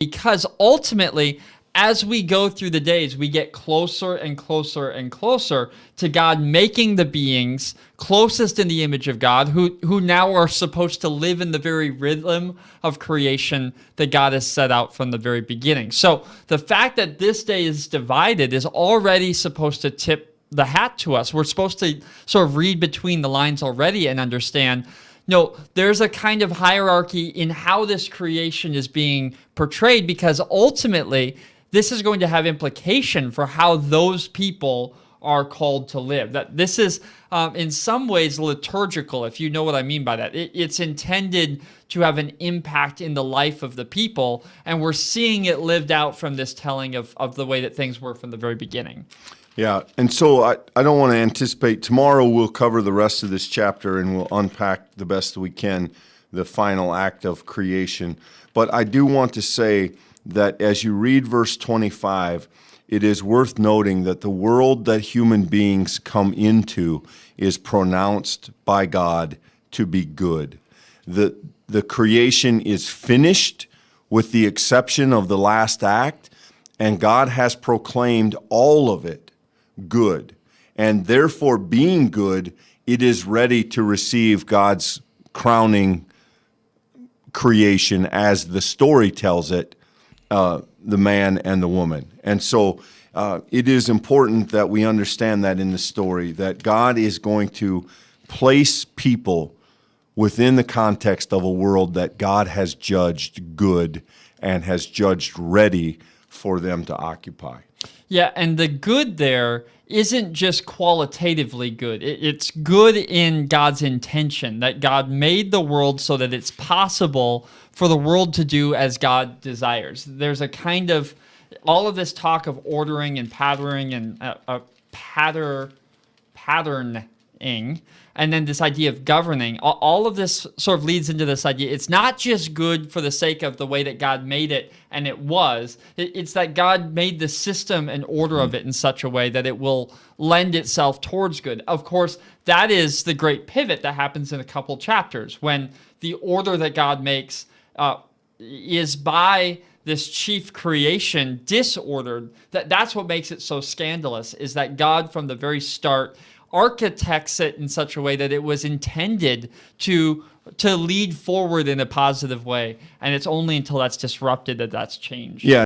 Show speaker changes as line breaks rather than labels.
because ultimately, as we go through the days, we get closer and closer and closer to God making the beings closest in the image of God, who now are supposed to live in the very rhythm of creation that God has set out from the very beginning. So the fact that this day is divided is already supposed to tip the hat to us. We're supposed to sort of read between the lines already and understand, no, there's a kind of hierarchy in how this creation is being portrayed, because ultimately this is going to have implication for how those people are called to live. That this is in some ways liturgical, if you know what I mean by that. It's intended to have an impact in the life of the people, and we're seeing it lived out from this telling of the way that things were from the very beginning.
Yeah, and so I don't want to anticipate. Tomorrow we'll cover the rest of this chapter and we'll unpack the best we can the final act of creation. But I do want to say that as you read verse 25, it is worth noting that the world that human beings come into is pronounced by God to be good. The creation is finished with the exception of the last act, and God has proclaimed all of it good. And therefore, being good, it is ready to receive God's crowning creation as the story tells it, the man and the woman. And so it is important that we understand that in the story, that God is going to place people within the context of a world that God has judged good and has judged ready for them to occupy.
Yeah, and the good there isn't just qualitatively good. It's good in God's intention, that God made the world so that it's possible for the world to do as God desires. There's a kind of, all of this talk of ordering and patterning and patterning, and then this idea of governing, all of this sort of leads into this idea. It's not just good for the sake of the way that God made it, and it was. It's that God made the system and order of it in such a way that it will lend itself towards good. Of course, that is the great pivot that happens in a couple chapters, when the order that God makes is by this chief creation disordered. That's what makes it so scandalous, is that God from the very start architects it in such a way that it was intended to lead forward in a positive way. And it's only until that's disrupted that that's changed.
Yeah.